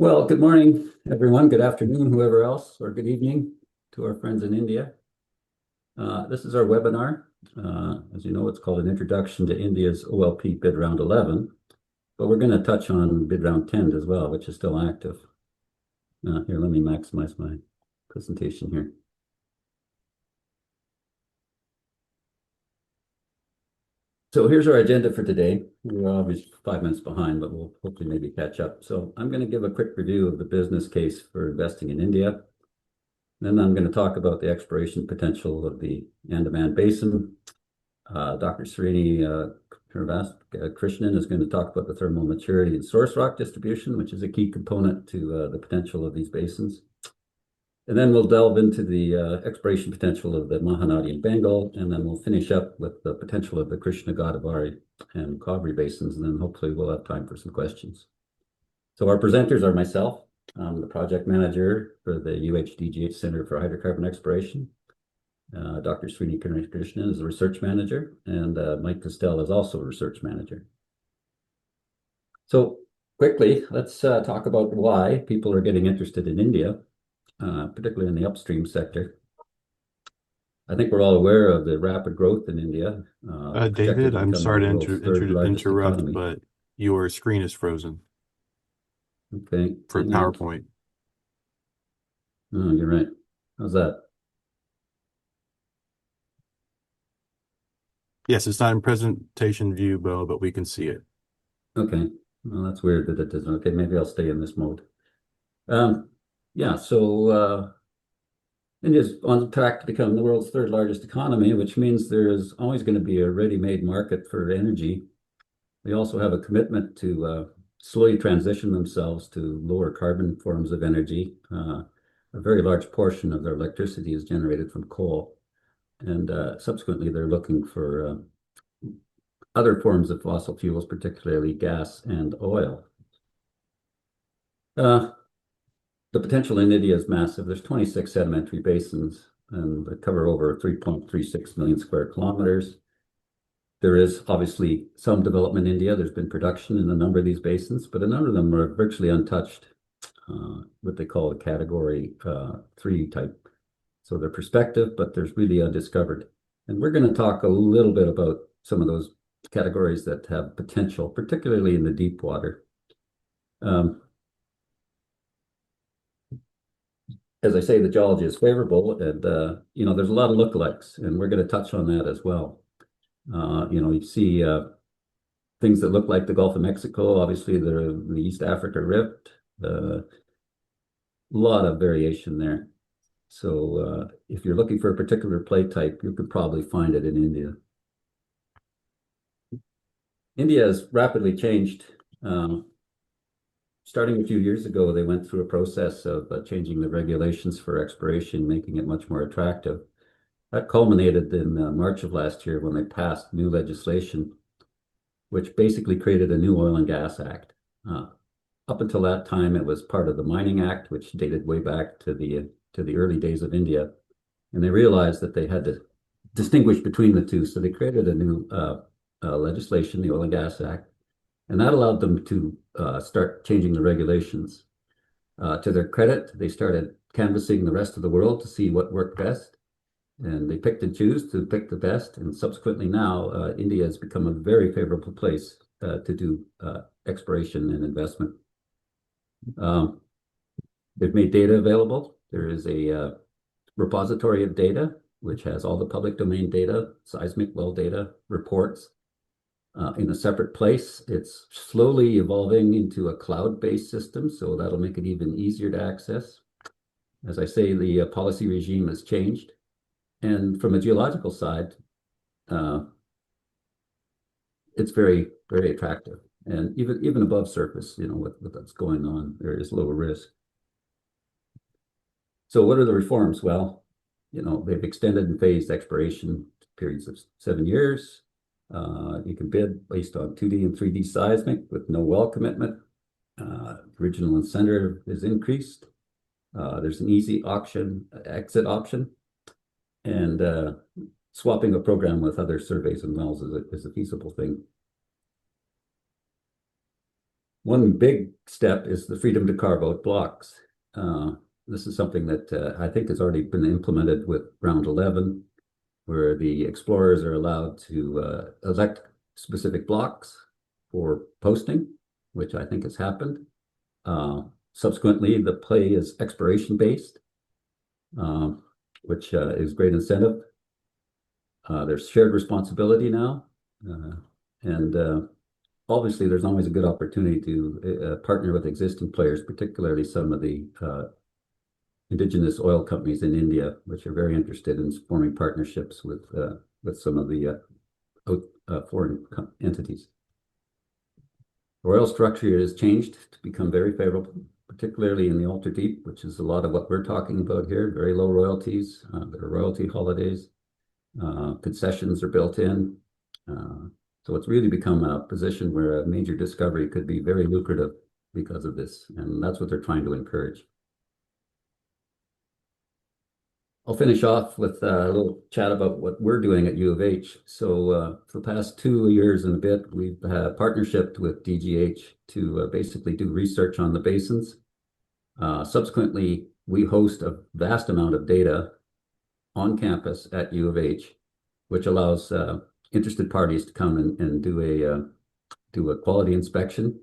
Well, good morning, everyone. Good afternoon, whoever else, or good evening to our friends in India. This is our webinar. As you know, it's called an Introduction to India's OALP Bid Round 11, but we're going to touch on Bid Round 10 as well, which is still active. Here, let me maximize my presentation here. So here's our agenda for today. We're obviously 5 minutes behind, but we'll hopefully maybe catch up. So I'm going to give a quick review of the business case for investing in India. Then I'm going to talk about the exploration potential of the Andaman Basin. Dr. Srini Krishnan is going to talk about the thermal maturity and source rock distribution, which is a key component to the potential of these basins. And then we'll delve into the exploration potential of the Mahanadi and Bengal, and then we'll finish up with the potential of the Krishna Godavari and Kaveri basins, and then hopefully we'll have time for some questions. So our presenters are myself. I'm the project manager for the UHDGH Center for Hydrocarbon Exploration. Dr. Srini Krishnan is the research manager, and Mike Costell is also a research manager. So quickly, let's talk about why people are getting interested in India, particularly in the upstream sector. I think we're all aware of the rapid growth in India. David, I'm sorry to interrupt, economy. but your screen is frozen. Okay. For PowerPoint. Oh, you're right. How's that? Yes, it's not in presentation view, Bo, but we can see it. Okay. Well, that's weird that it doesn't. Okay, maybe I'll stay in this mode. Yeah, so India's on track to become the world's third largest economy, which means there is always going to be a ready-made market for energy. They also have a commitment to slowly transition themselves to lower carbon forms of energy. A very large portion of their electricity is generated from coal, and subsequently they're looking for other forms of fossil fuels, particularly gas and oil. The potential in India is massive. There's 26 sedimentary basins, and they cover over 3.36 million square kilometers. There is obviously some development in India. There's been production in a number of these basins, but a number of them are virtually untouched, what they call a category 3 type. So they're prospective, but there's really undiscovered. And we're going to talk a little bit about some of those categories that have potential, particularly in the deep water. As I say, the geology is favorable, and there's a lot of lookalikes, and we're going to touch on that as well. You see things that look like the Gulf of Mexico. Obviously, the East Africa Rift. A lot of variation there. So if you're looking for a particular play type, you could probably find it in India. India has rapidly changed. Starting a few years ago, they went through a process of changing the regulations for exploration, making it much more attractive. That culminated in March of last year when they passed new legislation, which basically created a new Oil and Gas Act. Up until that time, it was part of the Mining Act, which dated way back to the early days of India. And they realized that they had to distinguish between the two. So they created a new legislation, the Oil and Gas Act, and that allowed them to start changing the regulations. To their credit, they started canvassing the rest of the world to see what worked best. And they picked and choose to pick the best. And subsequently now, India has become a very favorable place to do exploration and investment. They've made data available. There is a repository of data, which has all the public domain data, seismic well data, reports, in a separate place. It's slowly evolving into a cloud-based system, so that'll make it even easier to access. As I say, the policy regime has changed. And from a geological side, it's very, very attractive. And even above surface, with what's going on, there is lower risk. So what are the reforms? Well, they've extended and phased exploration periods of 7 years. You can bid based on 2D and 3D seismic with no well commitment. Original incentive is increased. There's an easy exit option. And swapping a program with other surveys and wells is a feasible thing. One big step is the freedom to carve out blocks. This is something that I think has already been implemented with round 11, where the explorers are allowed to elect specific blocks for posting, which I think has happened. Subsequently, the play is exploration based, which is great incentive. There's shared responsibility now, and obviously there's always a good opportunity to partner with existing players, particularly some of the indigenous oil companies in India, which are very interested in forming partnerships with some of the foreign entities. The oil structure has changed to become very favorable, particularly in the ultra deep, which is a lot of what we're talking about here. Very low royalties, there are royalty holidays, concessions are built in. So it's really become a position where a major discovery could be very lucrative because of this, and that's what they're trying to encourage. I'll finish off with a little chat about what we're doing at U of H. So for the past 2 years and a bit, we've partnershiped with DGH to basically do research on the basins. Subsequently, we host a vast amount of data on campus at U of H, which allows interested parties to come and do a quality inspection.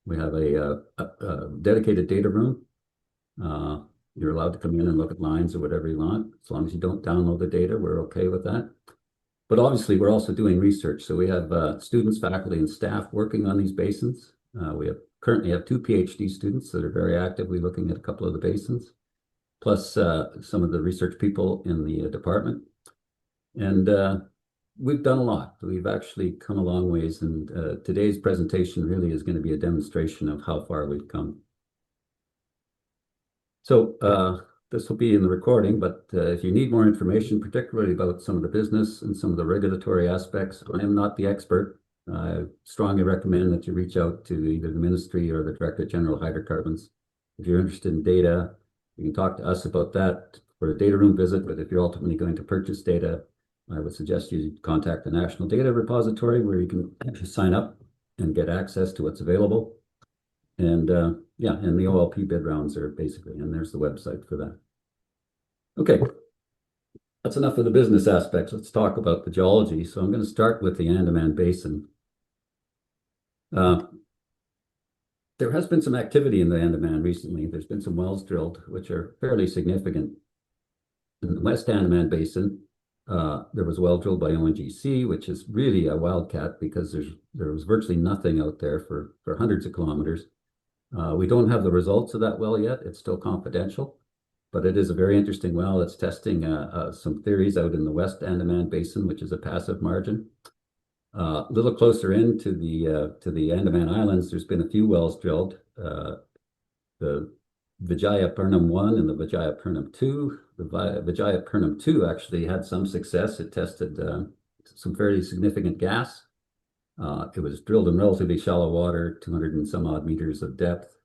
We have a dedicated data room. You're allowed to come in and look at lines or whatever you want. As long as you don't download the data, we're okay with that. But obviously, we're also doing research. So we have students, faculty, and staff working on these basins. We currently have 2 PhD students that are very actively looking at a couple of the basins, plus some of the research people in the department. And we've done a lot. We've actually come a long ways, and today's presentation really is going to be a demonstration of how far we've come. So this will be in the recording, but if you need more information, particularly about some of the business and some of the regulatory aspects, I am not the expert. I strongly recommend that you reach out to either the ministry or the Directorate General of Hydrocarbons. If you're interested in data, you can talk to us about that for a data room visit, but if you're ultimately going to purchase data, I would suggest you contact the National Data Repository, where you can actually sign up and get access to what's available. And yeah, and the OALP bid rounds are basically, and there's the website for that. Okay, that's enough of the business aspects. Let's talk about the geology. So I'm going to start with the Andaman Basin. There has been some activity in the Andaman recently. There's been some wells drilled, which are fairly significant. In the West Andaman Basin, there was a well drilled by ONGC, which is really a wildcat because there was virtually nothing out there for hundreds of kilometers. We don't have the results of that well yet. It's still confidential, but it is a very interesting well. It's testing some theories out in the West Andaman Basin, which is a passive margin. A little closer into the Andaman Islands, there's been a few wells drilled. The Vijayapurnam 1 and the Vijayapurnam 2. The Vijayapurnam 2 actually had some success. It tested some fairly significant gas. It was drilled in relatively shallow water, 200 and some odd meters of depth.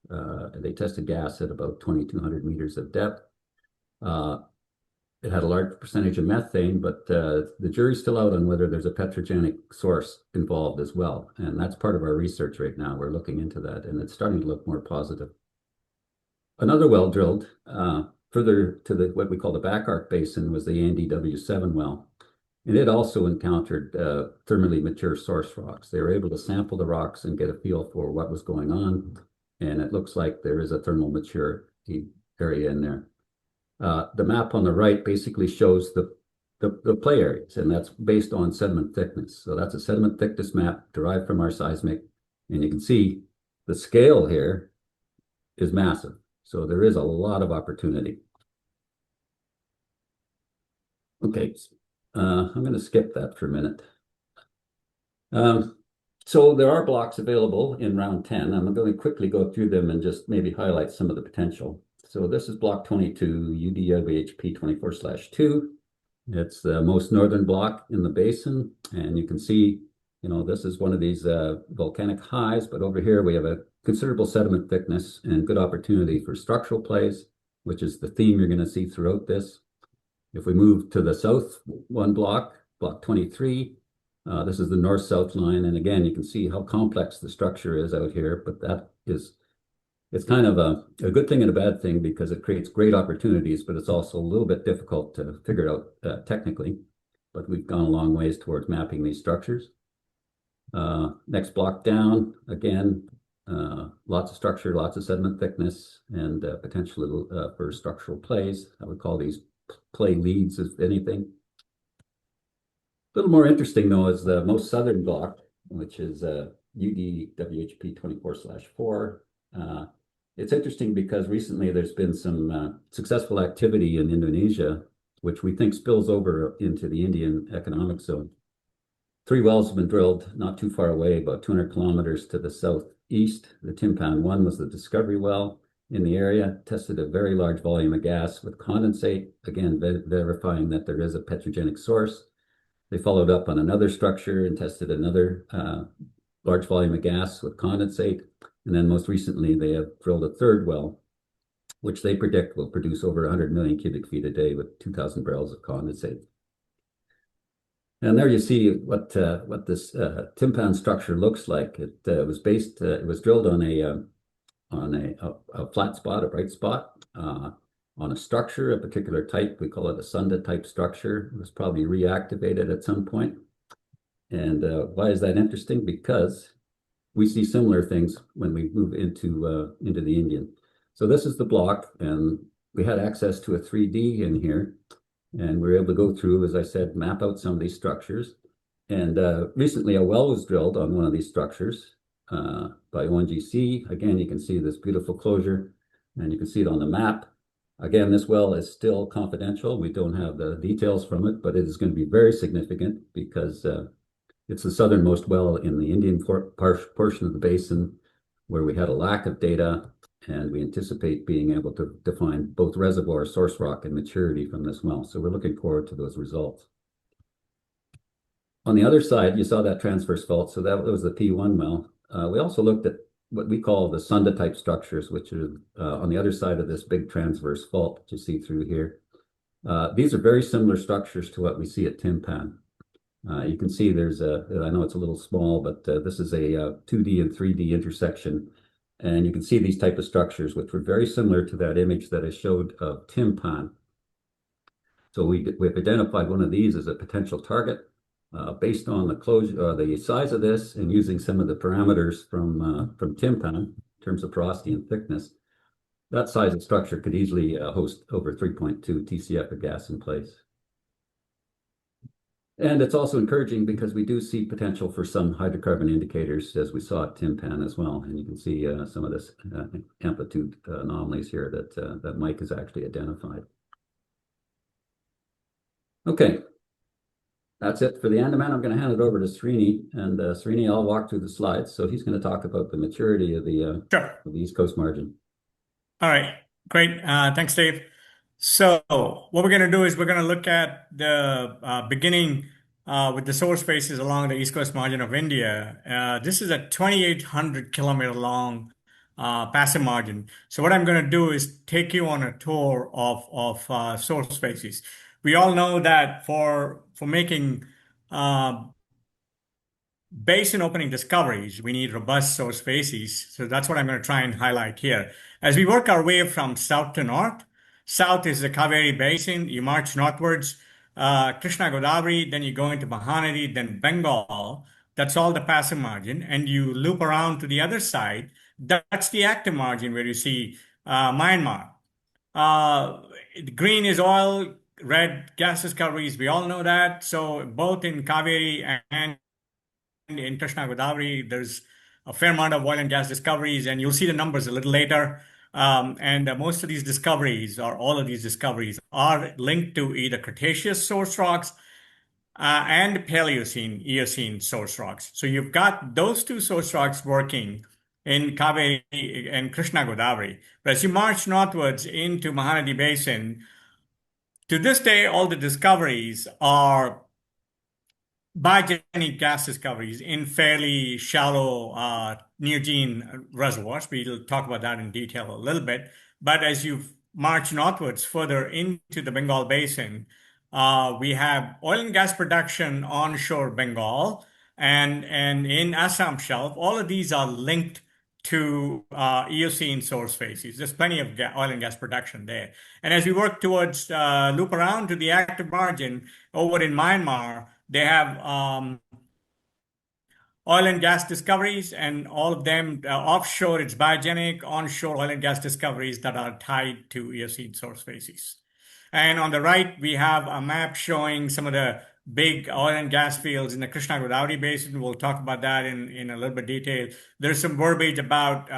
They tested gas at about 2,200 meters of depth. It had a large percentage of methane, but the jury's still out on whether there's a petrogenic source involved as well. And that's part of our research right now. We're looking into that, and it's starting to look more positive. Another well drilled further to what we call the back arc basin was the Andy W7 well. And it also encountered thermally mature source rocks. They were able to sample the rocks and get a feel for what was going on. And it looks like there is a thermal mature area in there. The map on the right basically shows the play areas, and that's based on sediment thickness. So that's a sediment thickness map derived from our seismic. And you can see the scale here is massive. So there is a lot of opportunity. Okay. I'm going to skip that for a minute. So there are blocks available in round 10. I'm going to quickly go through them and just maybe highlight some of the potential. So this is block 22, UDWHP 24/2. It's the most northern block in the basin. And you can see, this is one of these volcanic highs, but over here we have a considerable sediment thickness and good opportunity for structural plays, which is the theme you're going to see throughout this. If we move to the south one block 23, This is the north-south line, and again, you can see how complex the structure is out here, but it's kind of a good thing and a bad thing because it creates great opportunities, but it's also a little bit difficult to figure it out technically. But we've gone a long ways towards mapping these structures. Next block down, again, lots of structure, lots of sediment thickness, and potential for structural plays. I would call these play leads, if anything. A little more interesting, though, is the most southern block, which is UDWHP 24/4. It's interesting because recently there's been some successful activity in Indonesia, which we think spills over into the Indian economic zone. 3 wells have been drilled not too far away, about 200 kilometers to the southeast. The Timpan 1 was the discovery well in the area, tested a very large volume of gas with condensate, again, verifying that there is a petrogenic source. They followed up on another structure and tested another large volume of gas with condensate. And then most recently, they have drilled a 3rd well, which they predict will produce over 100 million cubic feet a day with 2,000 barrels of condensate. And there you see what this Timpan structure looks like. It was drilled on a flat spot, a bright spot, on a structure, a particular type. We call it a Sunda type structure. It was probably reactivated at some point. And why is that interesting? Because we see similar things when we move into the Indian. So this is the block, and we had access to a 3D in here, and we were able to go through, as I said, map out some of these structures. And recently a well was drilled on one of these structures by ONGC. Again, you can see this beautiful closure, and you can see it on the map. Again, this well is still confidential. We don't have the details from it, but it is going to be very significant because it's the southernmost well in the Indian portion of the basin where we had a lack of data, and we anticipate being able to define both reservoir, source rock, and maturity from this well. So we're looking forward to those results. On the other side, you saw that transverse fault, so that was the P1 well. We also looked at what we call the Sunda type structures, which are on the other side of this big transverse fault that you see through here. These are very similar structures to what we see at Timpan. You can see I know it's a little small, but this is a 2D and 3D intersection. And you can see these type of structures, which were very similar to that image that I showed of Timpan. So we've identified one of these as a potential target based on the size of this, and using some of the parameters from Timpan in terms of porosity and thickness. That size of structure could easily host over 3.2 TCF of gas in place. And it's also encouraging because we do see potential for some hydrocarbon indicators, as we saw at Timpan as well. And you can see some of this amplitude anomalies here that Mike has actually identified. Okay, that's it for the Andaman. I'm going to hand it over to Srini, and Srini, I'll walk through the slides. So he's going to talk about the maturity of the East Coast margin. All right, great. Thanks, Dave. So what we're going to do is we're going to look at the beginning with the source spaces along the East Coast margin of India. This is a 2,800 kilometer long passive margin. So what I'm going to do is take you on a tour of source spaces. We all know that for making basin opening discoveries, we need robust source spaces. So that's what I'm going to try and highlight here. As we work our way from south to north, south is the Kaveri Basin. You march northwards, Krishna Godavari, then you go into Mahanadi, then Bengal. That's all the passive margin. And you loop around to the other side. That's the active margin where you see Myanmar. Green is oil, red gas discoveries. We all know that. So both in Kaveri and in Krishna Godavari, there's a fair amount of oil and gas discoveries, and you'll see the numbers a little later. And most of these discoveries, or all of these discoveries, are linked to either Cretaceous source rocks and Paleocene, Eocene source rocks. So you've got those two source rocks working in Kaveri and Krishna Godavari. But as you march northwards into Mahanadi Basin, to this day, all the discoveries are biogenic gas discoveries in fairly shallow neogene reservoirs. We'll talk about that in detail a little bit. But as you march northwards further into the Bengal Basin, We have oil and gas production onshore Bengal and in Assam Shelf. All of these are linked to Eocene source facies. There's plenty of oil and gas production there. And as we work towards loop around to the active margin over in Myanmar, they have oil and gas discoveries, and all of them offshore, it's biogenic, onshore oil and gas discoveries that are tied to Eocene source facies. And on the right, we have a map showing some of the big oil and gas fields in the Krishna Godavari Basin. We'll talk about that in a little bit detail. There's some verbiage about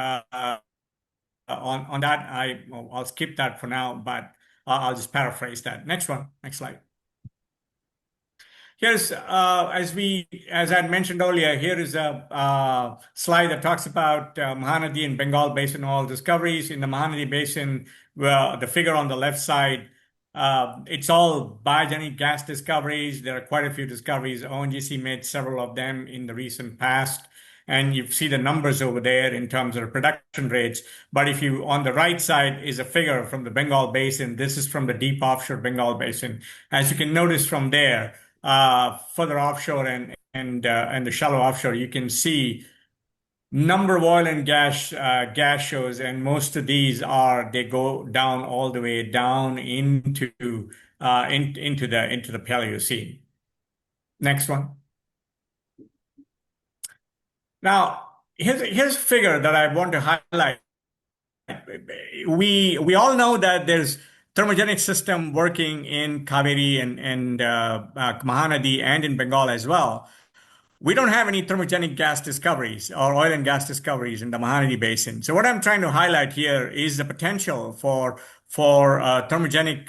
on that. I'll skip that for now, but I'll just paraphrase that. Next one, next slide. Here's, as I mentioned earlier, here is a slide that talks about Mahanadi and Bengal Basin oil discoveries. In the Mahanadi Basin, the figure on the left side, it's all biogenic gas discoveries. There are quite a few discoveries. ONGC made several of them in the recent past. And you see the numbers over there in terms of production rates. But if you, on the right side is a figure from the Bengal Basin. This is from the deep offshore Bengal Basin. As you can notice from there, further offshore and the shallow offshore, you can see number of oil and gas shows, and most of these they go down all the way down into the Paleocene. Next one. Now, here's a figure that I want to highlight. We all know that there's thermogenic system working in Kaveri and Mahanadi and in Bengal as well. We don't have any thermogenic gas discoveries or oil and gas discoveries in the Mahanadi Basin. So what I'm trying to highlight here is the potential for thermogenic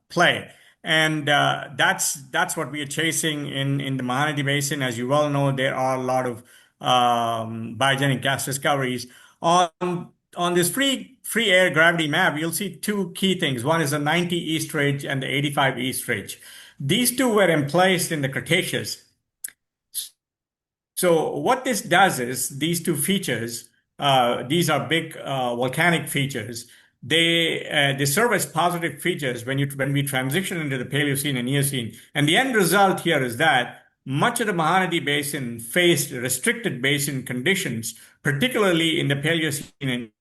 play. And that's what we are chasing in the Mahanadi Basin. As you well know, there are a lot of biogenic gas discoveries. On this free air gravity map, you'll see two key things. One is the 90 East Ridge and the 85 East Ridge. These two were emplaced in the Cretaceous. So what this does is these two features, these are big volcanic features. They serve as positive features when we transition into the Paleocene and Eocene. And the end result here is that much of the Mahanadi Basin faced restricted basin conditions, particularly in the Paleocene and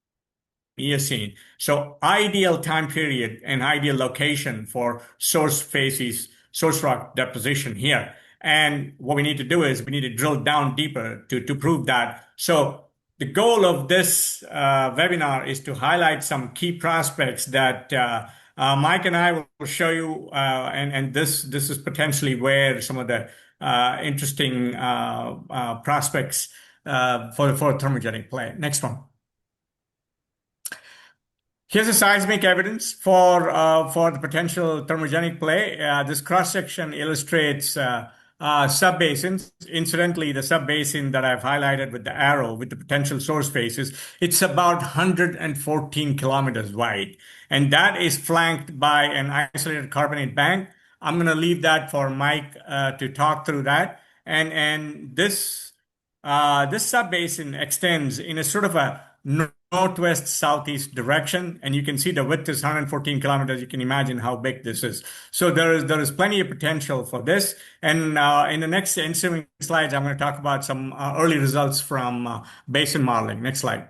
Eocene. So ideal time period and ideal location for source facies, source rock deposition here. And what we need to do is we need to drill down deeper to prove that. So the goal of this webinar is to highlight some key prospects that Mike and I will show you. And this is potentially where some of the interesting prospects for thermogenic play. Next one. Here's the seismic evidence for the potential thermogenic play. This cross-section illustrates subbasins. Incidentally, the subbasin that I've highlighted with the arrow with the potential source faces, it's about 114 kilometers wide. And that is flanked by an isolated carbonate bank. I'm going to leave that for Mike to talk through that. And this subbasin extends in a sort of a northwest southeast direction, and you can see the width is 114 kilometers. You can imagine how big this is. So there is plenty of potential for this. And in the next ensuing slides, I'm going to talk about some early results from basin modeling. Next slide.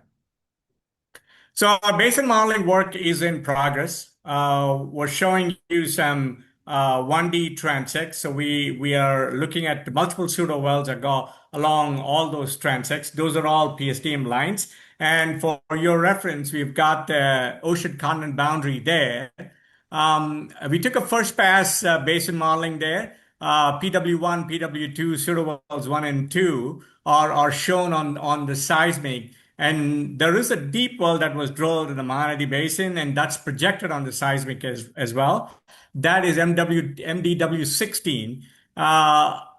So our basin modeling work is in progress. We're showing you some 1D transects. So we are looking at the multiple pseudo wells that go along all those transects. Those are all PSDM lines. And for your reference, we've got the ocean continent boundary there. We took a first pass basin modeling there. PW1, PW2, pseudo wells 1 and 2 are shown on the seismic. And there is a deep well that was drilled in the Mahanadi Basin, and that's projected on the seismic as well. That is MDW16.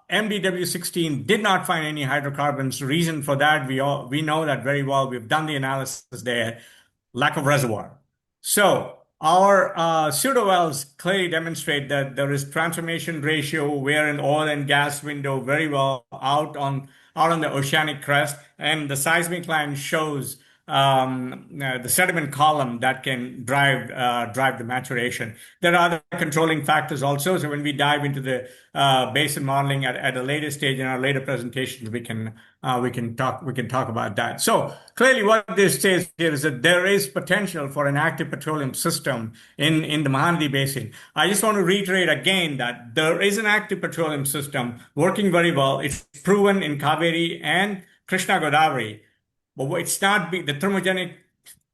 MDW16 did not find any hydrocarbons. Reason for that, we know that very well. We've done the analysis there. Lack of reservoir. So our pseudo wells clearly demonstrate that there is transformation ratio. We're in oil and gas window very well out on the oceanic crest, and the seismic line shows the sediment column that can drive the maturation. There are other controlling factors also. So when we dive into the basin modeling at a later stage in our later presentations, we can talk about that. So clearly, what this says here is that there is potential for an active petroleum system in the Mahanadi Basin. I just want to reiterate again that there is an active petroleum system working very well. It's proven in Kaveri and Krishna Godavari, but it's not the thermogenic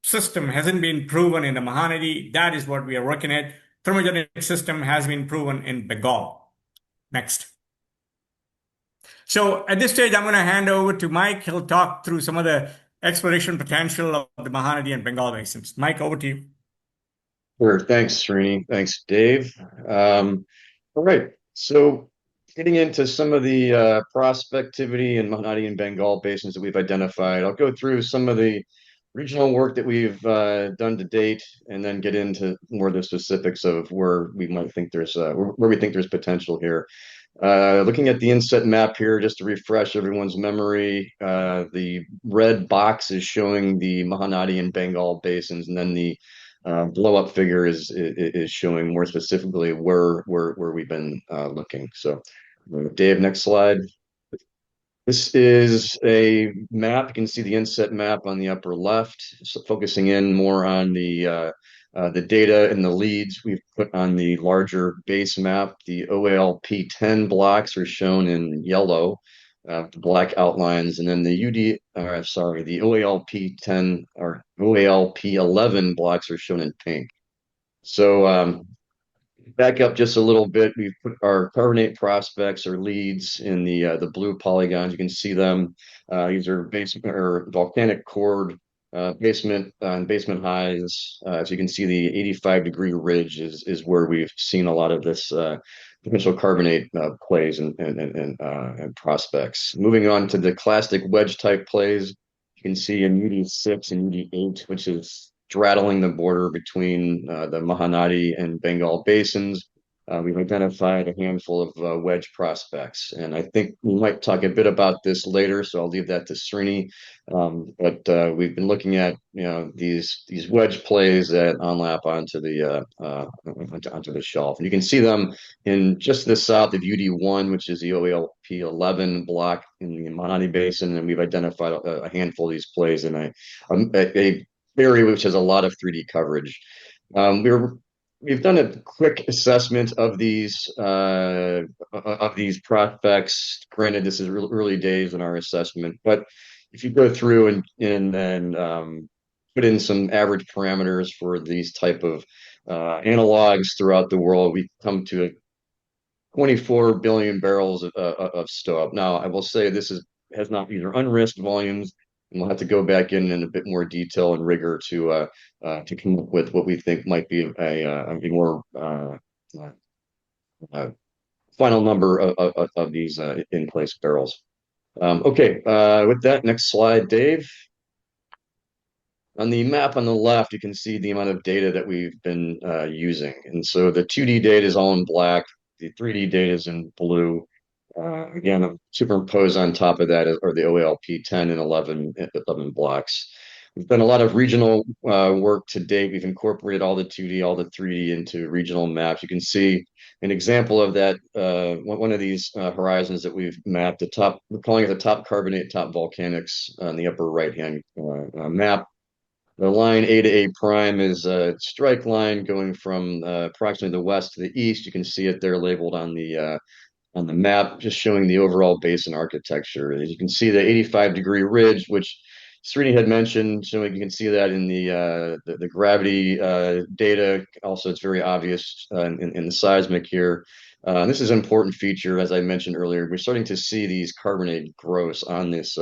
system hasn't been proven in the Mahanadi. That is what we are working at. Thermogenic system has been proven in Bengal. Next. So at this stage, I'm going to hand over to Mike. He'll talk through some of the exploration potential of the Mahanadi and Bengal basins. Mike, over to you. Sure. Thanks, Srini. Thanks, Dave. All right. So getting into some of the prospectivity in Mahanadi and Bengal basins that we've identified, I'll go through some of the regional work that we've done to date, and then get into more of the specifics of where we might think where we think there's potential here. Looking at the inset map here, just to refresh everyone's memory, the red box is showing the Mahanadi and Bengal basins, and then the blow up figure is showing more specifically where we've been looking. So, Dave, next slide. This is a map. You can see the inset map on the upper left, so focusing in more on the data and the leads we've put on the larger base map. The OALP 10 blocks are shown in yellow, the black outlines, and then the OALP 10 or OALP 11 blocks are shown in pink. So back up just a little bit. We've put our carbonate prospects or leads in the blue polygons. You can see them. These are basement or volcanic core basement and basement highs. So you can see the 85-degree ridge is where we've seen a lot of this potential carbonate plays and prospects. Moving on to the classic wedge type plays, you can see in UD6 and UD8, which is straddling the border between the Mahanadi and Bengal basins. We've identified a handful of wedge prospects, and I think we might talk a bit about this later, so I'll leave that to Srini. But we've been looking at these wedge plays that onlap onto the shelf, and you can see them in just the south of UD1, which is the OALP 11 block in the Mahanadi Basin, and we've identified a handful of these plays in a area which has a lot of 3D coverage. We've done a quick assessment of these prospects. Granted, this is early days in our assessment, but if you go through and put in some average parameters for these type of analogs throughout the world, we come to 24 billion barrels of STOIIP. Now, I will say these are unrisked volumes, and we'll have to go back in a bit more detail and rigor to come up with what we think might be a more final number of these in place barrels. Okay, with that, next slide, Dave. On the map on the left, you can see the amount of data that we've been using. And so the 2D data is all in black, the 3D data is in blue. Again, superimposed on top of that are the OALP 10 and 11 blocks. We've done a lot of regional work to date. We've incorporated all the 2D, all the 3D into regional maps. You can see an example of that. One of these horizons that we've mapped, we're calling it the top carbonate, top volcanics on the upper right-hand map. The line A to A prime is a strike line going from approximately the west to the east. You can see it there labeled on the map, just showing the overall basin architecture. As you can see, the 85-degree ridge, which Srini had mentioned, so you can see that in the gravity data. Also, it's very obvious in the seismic here. This is an important feature, as I mentioned earlier. We're starting to see these carbonate growths on this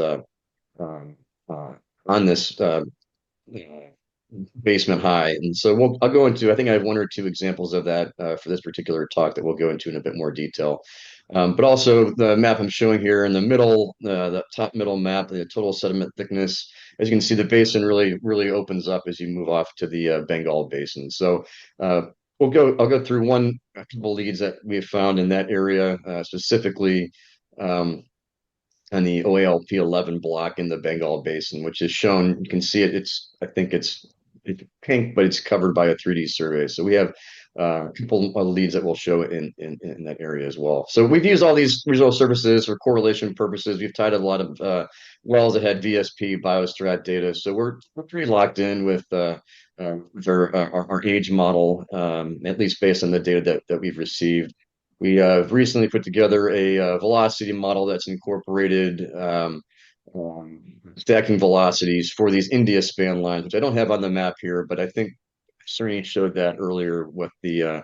basement high. And so I'll go into, I think I have one or two examples of that for this particular talk that we'll go into in a bit more detail. But also the map I'm showing here in the middle, the top middle map, the total sediment thickness, as you can see, the basin really opens up as you move off to the Bengal Basin. So I'll go through a couple leads that we have found in that area, specifically on the OALP 11 block in the Bengal Basin, which is shown. You can see it. I think it's pink, but it's covered by a 3D survey. So we have a couple of leads that will show in that area as well. So we've used all these resource services for correlation purposes. We've tied a lot of wells that had VSP biostrat data. So we're pretty locked in with our age model, at least based on the data that we've received. We have recently put together a velocity model that's incorporated stacking velocities for these India span lines, which I don't have on the map here, but I think Srini showed that earlier with the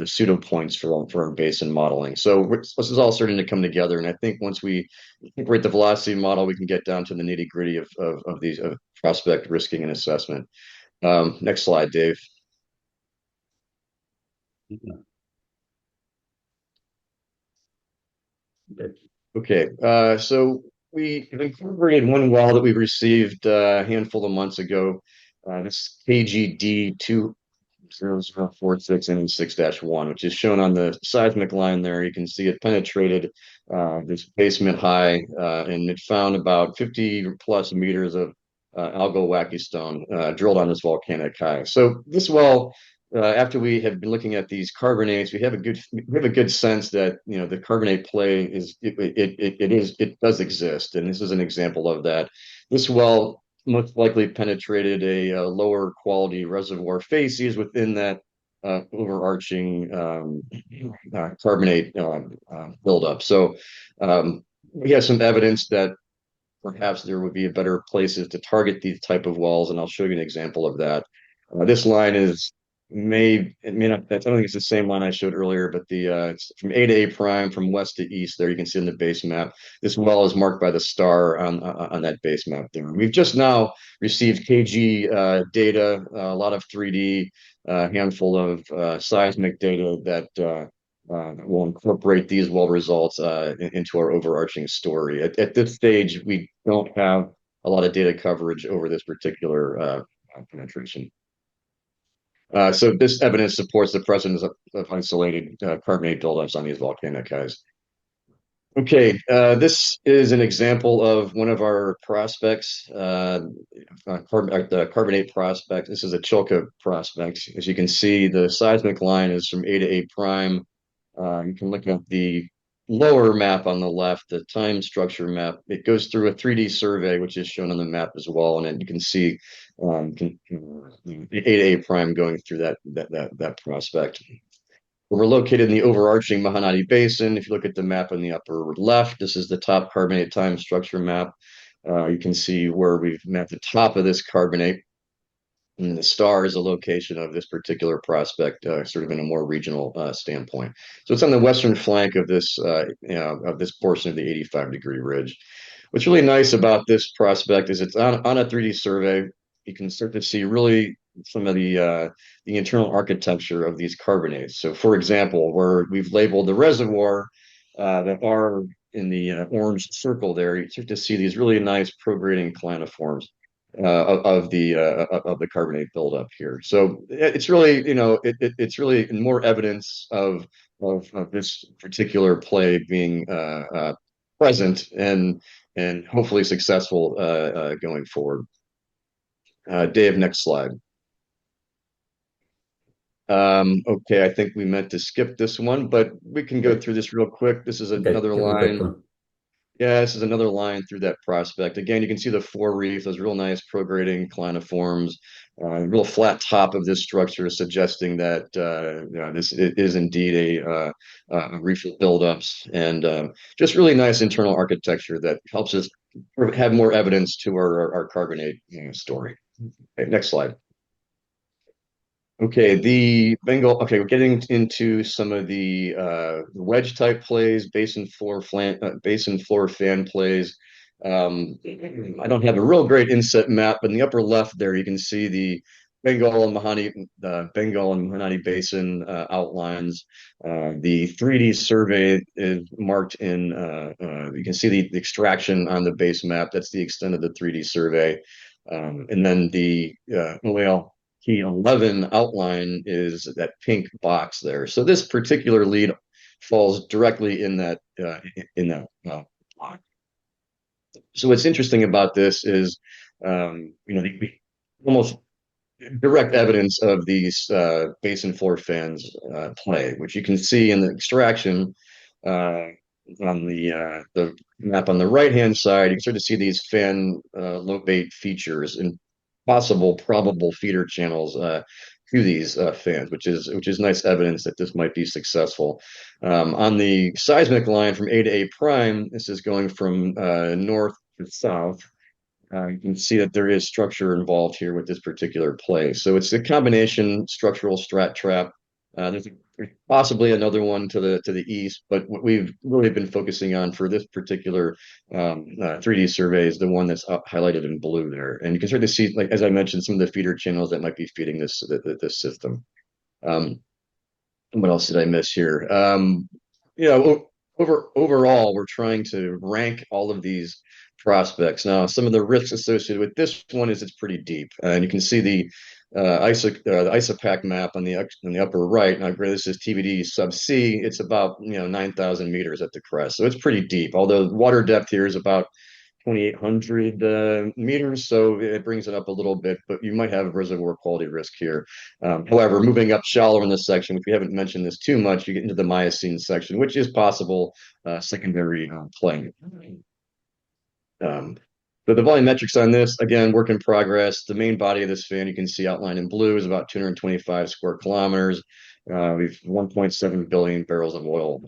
pseudo points for our basin modeling. So this is all starting to come together, and I think once we incorporate the velocity model, we can get down to the nitty gritty of these prospect risking and assessment. Next slide, Dave. Okay, so we have incorporated one well that we received a handful of months ago. This KGD 20046 and 6-1, which is shown on the seismic line there. You can see it penetrated this basement high, and it found about 50 plus meters of algal wacky stone drilled on this volcanic high. So this well, after we have been looking at these carbonates, we have a good sense that the carbonate play it does exist, and this is an example of that. This well most likely penetrated a lower quality reservoir facies within that overarching carbonate buildup. So we have some evidence that perhaps there would be better places to target these type of wells, and I'll show you an example of that. This line it may not, I don't think it's the same line I showed earlier, but it's from A to A prime, from west to east there. You can see in the base map. This well is marked by the star on that base map there. We've just now received KG data, a lot of 3D, handful of seismic data that will incorporate these well results into our overarching story. At this stage, we don't have a lot of data coverage over this particular penetration. So this evidence supports the presence of isolated carbonate buildups on these volcanic highs. Okay, this is an example of one of our prospects, the carbonate prospect. This is a Chilka prospect. As you can see, the seismic line is from A to A prime. You can look at the lower map on the left, the time structure map. It goes through a 3D survey, which is shown on the map as well, and then you can see the A to A prime going through that prospect. We're located in the overarching Mahanadi Basin. If you look at the map on the upper left, this is the top carbonate time structure map. You can see where we've mapped the top of this carbonate. And the star is a location of this particular prospect, sort of in a more regional standpoint. So it's on the western flank of this portion of the 85-degree ridge. What's really nice about this prospect is it's on a 3D survey. You can start to see really some of the internal architecture of these carbonates. So, for example, where we've labeled the reservoir that are in the orange circle there, you start to see these really nice prograding calaniforms of the carbonate buildup here. So it's really, it's really more evidence of this particular play being present and hopefully successful going forward. Dave, next slide. Okay, I think we meant to skip this one, but we can go through this real quick. This is another line. Yeah, this is another line through that prospect. Again, you can see the four reef, those real nice prograding calaniforms, real flat top of this structure, suggesting that this is indeed a reef of buildups, and just really nice internal architecture that helps us have more evidence to our carbonate story. Okay, next slide. Okay, the Bengal. Okay, we're getting into some of the wedge type plays, basin floor fan plays. I don't have a real great inset map, but in the upper left there, you can see the Bengal and Mahanadi Basin outlines. The 3D survey is marked in. You can see the extraction on the base map. That's the extent of the 3D survey, and then the Key 11 outline is that pink box there. So this particular lead falls directly in that So what's interesting about this is, the almost direct evidence of these basin floor fans play, which you can see in the extraction uh, on the map on the right-hand side. You can start to see these fan lobate features and possible probable feeder channels to these fans, which is nice evidence that this might be successful. On the seismic line from A to A prime, this is going from north to south. You can see that there is structure involved here with this particular play. So it's a combination structural strat trap. There's possibly another one to the east, but what we've really been focusing on for this particular 3D survey is the one that's highlighted in blue there. And you can start to see, like as I mentioned, some of the feeder channels that might be feeding this system. What else did I miss here? Overall, we're trying to rank all of these prospects. Now, some of the risks associated with this one is it's pretty deep, and you can see the ISOPAC map on the upper right. Now, this is TBD sub C. It's about 9,000 meters at the crest, so it's pretty deep. Although water depth here is about 2,800 meters, so it brings it up a little bit, but you might have reservoir quality risk here. However, moving up shallower in this section, which we haven't mentioned this too much, you get into the Miocene section, which is possible secondary playing. So the volumetrics on this, again, work in progress. The main body of this fan you can see outlined in blue is about 225 square kilometers. We've 1.7 billion barrels of oil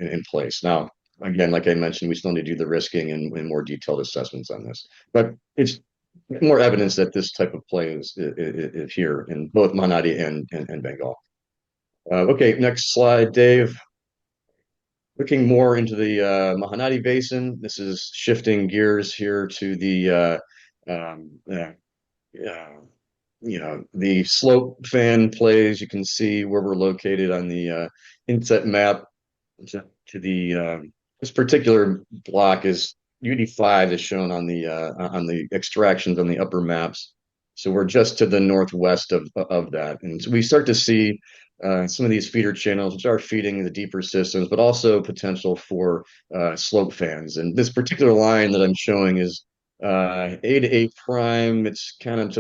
in place. Now, again, like I mentioned, we still need to do the risking and more detailed assessments on this. But it's more evidence that this type of play is here in both Mahanadi and Bengal. Okay, next slide, Dave. Looking more into the Mahanadi Basin, this is shifting gears here to the the slope fan plays. You can see where we're located on the inset map. To the this particular block is UD5 is shown on the extractions on the upper maps. So we're just to the northwest of that, and so we start to see some of these feeder channels, which are feeding the deeper systems, but also potential for slope fans. And this particular line that I'm showing is A to A prime. It's kind of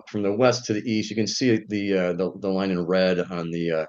from the west to the east. You can see the line in red on the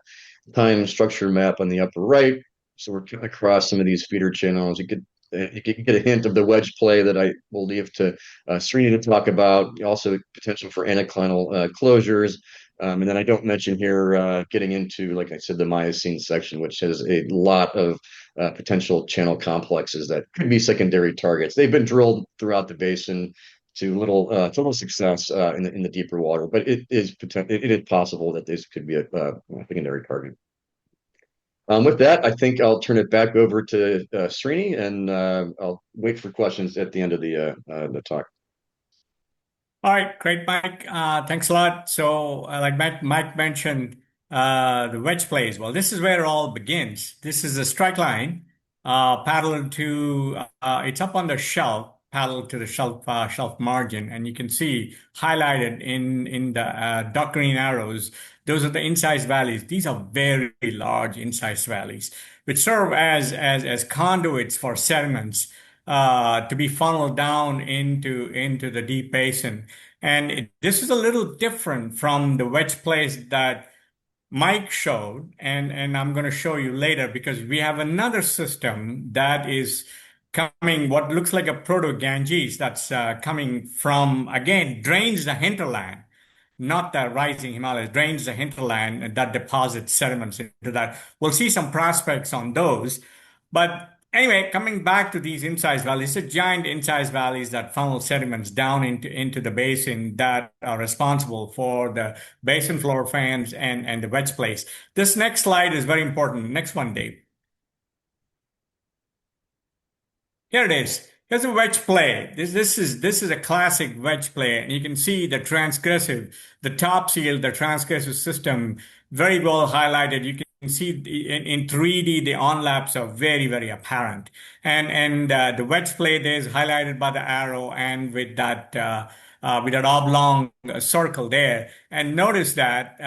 time structure map on the upper right. So we're across some of these feeder channels. You could get a hint of the wedge play that I will leave to Srini to talk about. Also, potential for anticlinal closures. And then I don't mention here getting into, like I said, the Miocene section, which has a lot of potential channel complexes that could be secondary targets. They've been drilled throughout the basin to little success in the deeper water, but it is possible that this could be a secondary target. With that, I think I'll turn it back over to Srini, and I'll wait for questions at the end of the talk. All right, great, Mike. Thanks a lot. So, like Mike mentioned, the wedge plays. Well, this is where it all begins. This is a strike line, parallel to, it's up on the shelf, parallel to the shelf margin, and you can see highlighted in the dark green arrows. Those are the incised valleys. These are very large incised valleys, which serve as conduits for sediments to be funneled down into the deep basin. And this is a little different from the wedge plays that Mike showed, and I'm going to show you later, because we have another system that is coming, what looks like a proto-Ganges, that's coming from, again, drains the hinterland, not the rising Himalayas, drains the hinterland that deposits sediments into that. We'll see some prospects on those. But anyway, coming back to these incised valleys, it's giant incised valleys that funnel sediments down into the basin that are responsible for the basin floor fans and the wedge plays. This next slide is very important. Next one, Dave. Here it is. Here's a wedge play. This is a classic wedge play, and you can see the top seal, the transgressive system, very well highlighted. You can see in 3D the onlaps are very, very apparent, and the wedge play there is highlighted by the arrow and with that with an oblong circle there. And notice that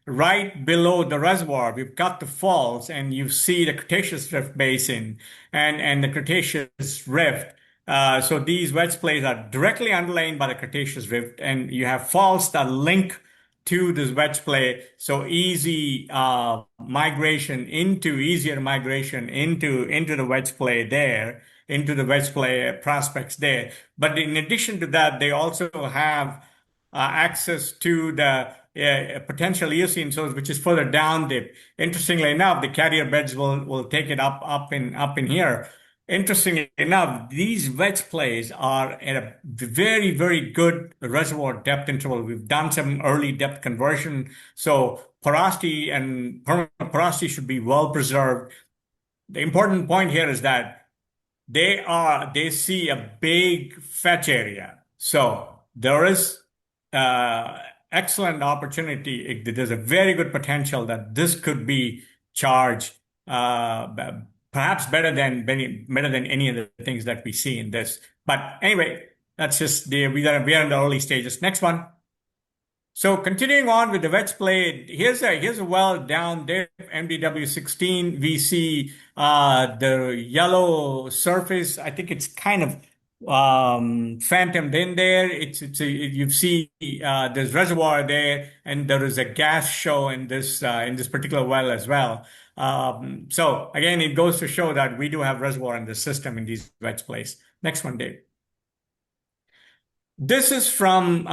right below the reservoir, we've got the faults, and you see the Cretaceous Rift Basin and the Cretaceous Rift. So these wedge plays are directly underlain by the Cretaceous Rift, and you have faults that link to this wedge play. So easier migration into the wedge play there, into the wedge play prospects there. But in addition to that, they also have access to the potential Eocene source, which is further down dip. Interestingly enough, the carrier beds will take it up in here. Interestingly enough, these wedge plays are at a very, very good reservoir depth interval. We've done some early depth conversion, so porosity and permanent porosity should be well preserved. The important point here is that they see a big fetch area. So there is excellent opportunity. There's a very good potential that this could be charged perhaps better than any of the things that we see in this. But anyway, that's just we are in the early stages. Next one. So continuing on with the wedge play, here's a well down there, MDW16. We see the yellow surface. I think it's kind of phantomed in there. You see there's reservoir there, and there is a gas show in this particular well as well. So again, it goes to show that we do have reservoir in the system in these wedge plays. Next one, Dave. This is from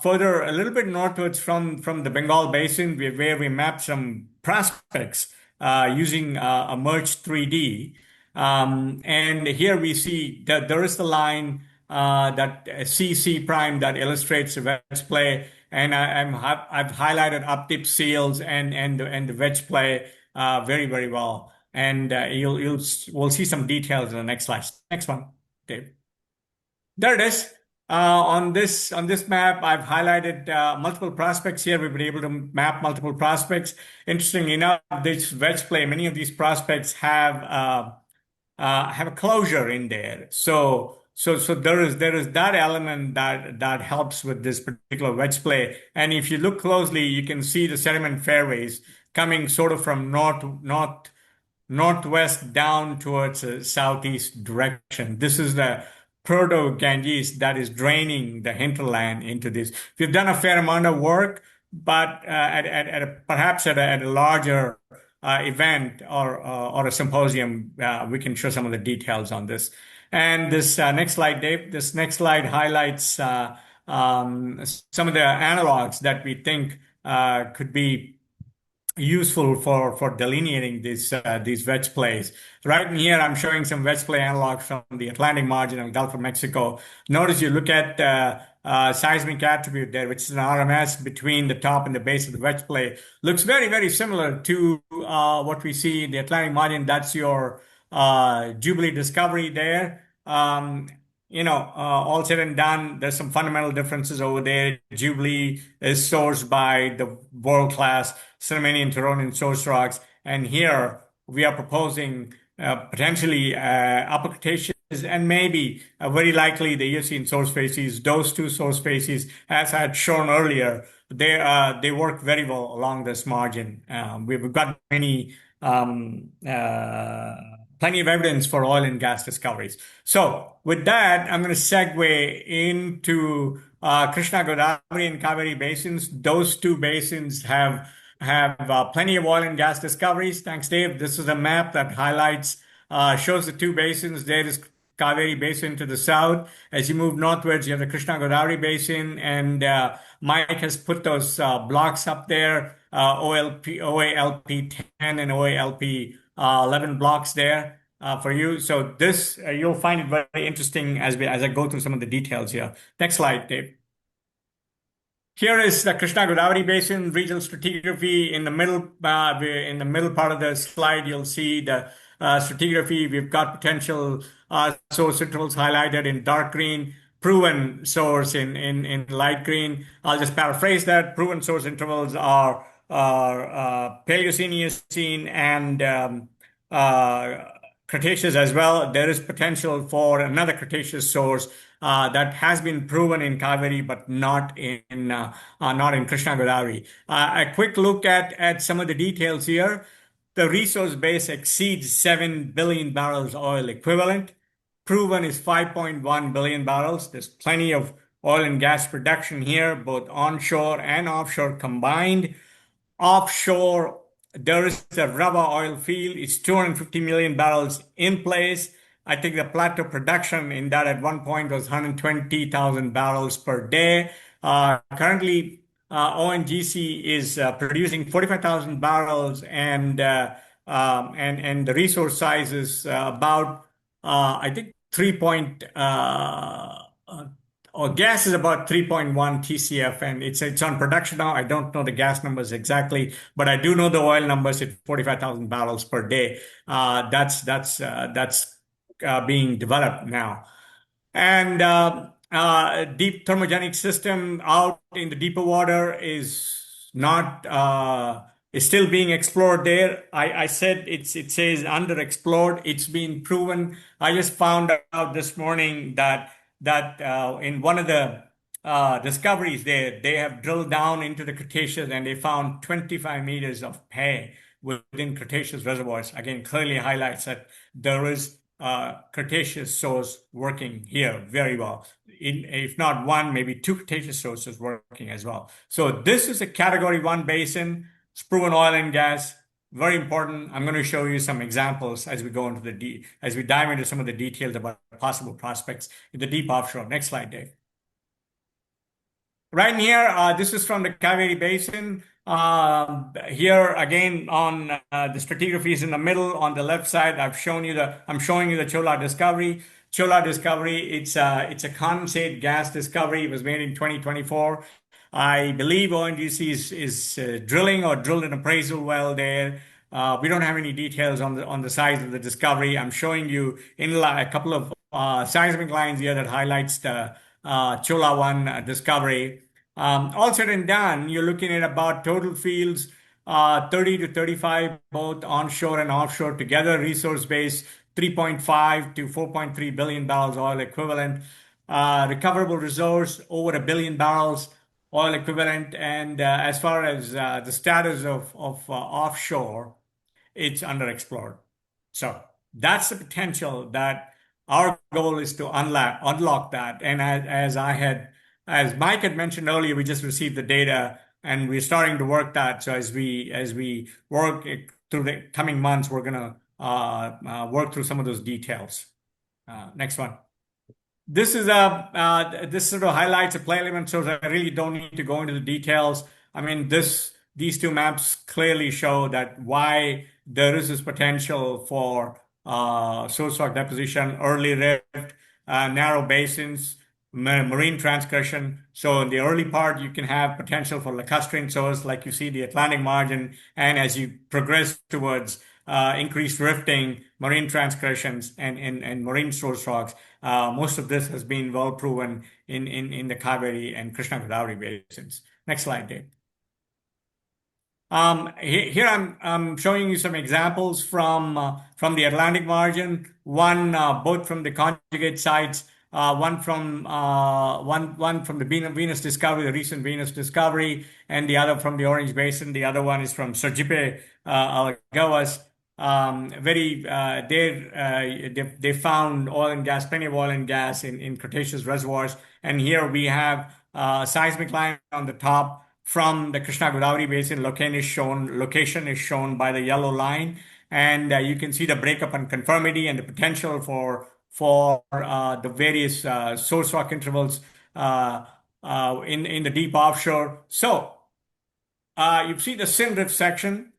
further a little bit northwards from the Bengal Basin, where we mapped some prospects using a merged 3D. And here we see that there is the line that CC prime that illustrates the wedge play, and I've highlighted up dip seals and the wedge play very, very well. And we'll see some details in the next slide. Next one, Dave. There it is. On this map, I've highlighted multiple prospects here. We've been able to map multiple prospects. Interestingly enough, this wedge play, many of these prospects have a closure in there. So there is that element that helps with this particular wedge play. And if you look closely, you can see the sediment fairways coming sort of from northwest down towards the southeast direction. This is the Proto-Ganges that is draining the hinterland into this. We've done a fair amount of work, but perhaps at a larger event or a symposium, we can show some of the details on this. And this next slide, Dave, this next slide highlights some of the analogs that we think could be useful for delineating these wedge plays. Right in here, I'm showing some wedge play analogs from the Atlantic margin and Gulf of Mexico. Notice you look at seismic attribute there, which is an RMS between the top and the base of the wedge play. Looks very, very similar to what we see in the Atlantic margin. That's your Jubilee discovery there. All said and done, there's some fundamental differences over there. Jubilee is sourced by the world-class Cenomanian Turonian source rocks. And here we are proposing potentially Upper Cretaceous and maybe very likely the Eocene source facies. Those two source facies, as I had shown earlier, they work very well along this margin. We've got plenty of evidence for oil and gas discoveries. So with that, I'm going to segue into Krishna Godavari and Kaveri basins. Those two basins have plenty of oil and gas discoveries. Thanks, Dave. This is a map that highlights, shows the two basins. There is Kaveri Basin to the south. As you move northwards, you have the Krishna Godavari Basin, and Mike has put those blocks up there, OALP 10 and OALP 11 blocks there for you. So this, you'll find it very interesting as I go through some of the details here. Next slide, Dave. Here is the Krishna Godavari Basin regional stratigraphy. In the middle part of the slide, you'll see the stratigraphy. We've got potential source intervals highlighted in dark green, proven source in light green. I'll just paraphrase that. Proven source intervals are Paleocene, Eocene, and Cretaceous as well. There is potential for another Cretaceous source that has been proven in Kaveri, but not in Krishna Godavari. A quick look at some of the details here. The resource base exceeds 7 billion barrels oil equivalent. Proven is 5.1 billion barrels. There's plenty of oil and gas production here, both onshore and offshore combined. Offshore, there is a Rava oil field. It's 250 million barrels in place. I think the plateau production in that at one point was 120,000 barrels per day. Currently, ONGC is producing 45,000 barrels, and the resource size is about I think or gas is about 3.1 TCF, and it's on production now. I don't know the gas numbers exactly, but I do know the oil numbers at 45,000 barrels per day. That's being developed now. And deep thermogenic system out in the deeper water is not is still being explored there. I said it says underexplored. It's been proven. I just found out this morning that in one of the discoveries there, they have drilled down into the Cretaceous and they found 25 meters of pay within Cretaceous reservoirs. Again, clearly highlights that there is Cretaceous source working here very well. If not one, maybe two Cretaceous sources working as well. So this is a Category 1 basin. It's proven oil and gas. Very important. I'm going to show you some examples as we go into as we dive into some of the details about possible prospects in the deep offshore. Next slide, Dave. Right here, this is from the Kaveri Basin. Here again on the stratigraphy is in the middle. On the left side, I'm showing you the Chola discovery. Chola discovery. It's a condensate gas discovery. It was made in 2024. I believe ONGC is drilling or drilled an appraisal well there. We don't have any details on the size of the discovery. I'm showing you a couple of seismic lines here that highlights the Chola 1 discovery. All said and done, you're looking at about total fields 30 to 35, both onshore and offshore together, resource base 3.5 to 4.3 billion barrels oil equivalent, recoverable resource over 1 billion barrels oil equivalent, and as far as the status of offshore, it's underexplored. So that's the potential that our goal is to unlock that. And as Mike had mentioned earlier, we just received the data and we're starting to work that. So as we work through the coming months, we're going to work through some of those details. Next one. This sort of highlights a play element, so I really don't need to go into the details. I mean, these two maps clearly show that why there is this potential for source rock deposition, early rift, narrow basins, marine transgression. So in the early part, you can have potential for lacustrine source, like you see the Atlantic margin, and as you progress towards increased rifting, marine transgressions, and marine source rocks. Most of this has been well proven in the Kaveri and Krishna Godavari basins. Next slide, Dave. Here I'm showing you some examples from the Atlantic margin. One both from the conjugate sites. One from the Venus discovery, the recent Venus discovery, and the other from the Orange Basin. The other one is from Sergipe, Alagoas. They found oil and gas, plenty of oil and gas in Cretaceous reservoirs. And here we have a seismic line on the top from the Krishna Godavari Basin. Location is shown by the yellow line, and you can see the breakup and conformity and the potential for the various source rock intervals in the deep offshore. So you see the Sindrift section.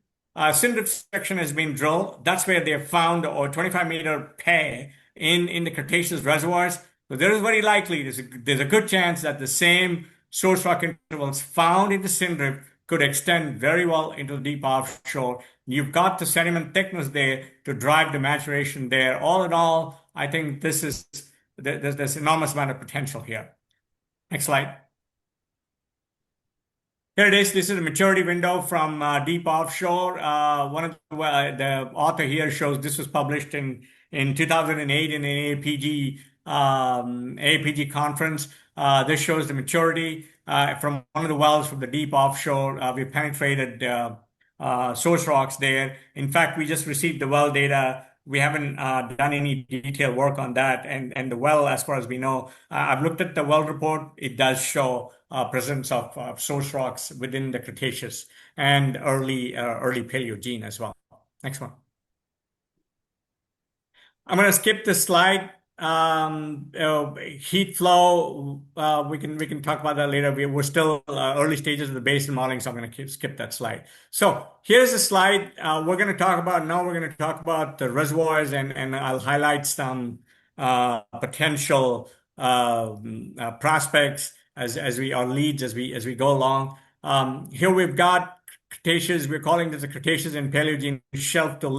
Sindrift section has been drilled. That's where they have found a 25-meter pay in the Cretaceous reservoirs. So there is very likely, there's a good chance that the same source rock intervals found in the Sindrift could extend very well into the deep offshore. You've got the sediment thickness there to drive the maturation there. All in all, I think there's enormous amount of potential here. Next slide. Here it is. This is a maturity window from deep offshore. One of the author here shows this was published in 2008 in an APG APG conference. This shows the maturity from one of the wells from the deep offshore. We penetrated source rocks there. In fact, we just received the well data. We haven't done any detailed work on that. And the well, as far as we know, I've looked at the well report. It does show presence of source rocks within the Cretaceous and early Paleogene as well. Next one. I'm going to skip this slide. Heat flow, we can talk about that later. We're still early stages of the basin modeling, so I'm going to skip that slide. So here's a slide we're going to talk about. Now we're going to talk about the reservoirs, and I'll highlight some potential prospects as we are leads as we go along. Here we've got Cretaceous. We're calling this the Cretaceous and Paleogene shelf to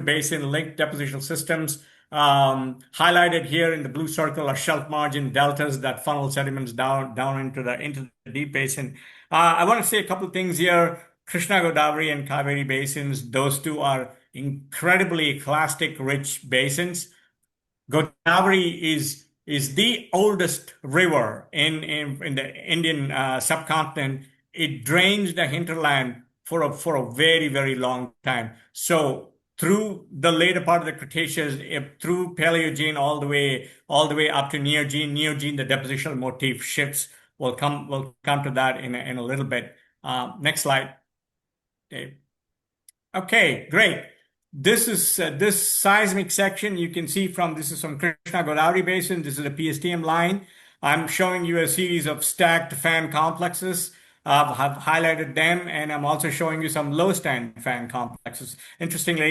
basin linked depositional systems. Highlighted here in the blue circle are shelf margin deltas that funnel sediments down into the deep basin. I want to say a couple of things here. Krishna Godavari and Kaveri basins, those two are incredibly clastic rich basins. Godavari is the oldest river in the Indian subcontinent. It drains the hinterland for a very, very long time. So through the later part of the Cretaceous, through Paleogene all the way up to Neogene. Neogene, the depositional motif shifts. We'll come to that in a little bit. Next slide, Dave. Okay, great. This is this seismic section you can see this is from Krishna Godavari Basin. This is a PSTM line. I'm showing you a series of stacked fan complexes. I've highlighted them, and I'm also showing you some low stand fan complexes. Interestingly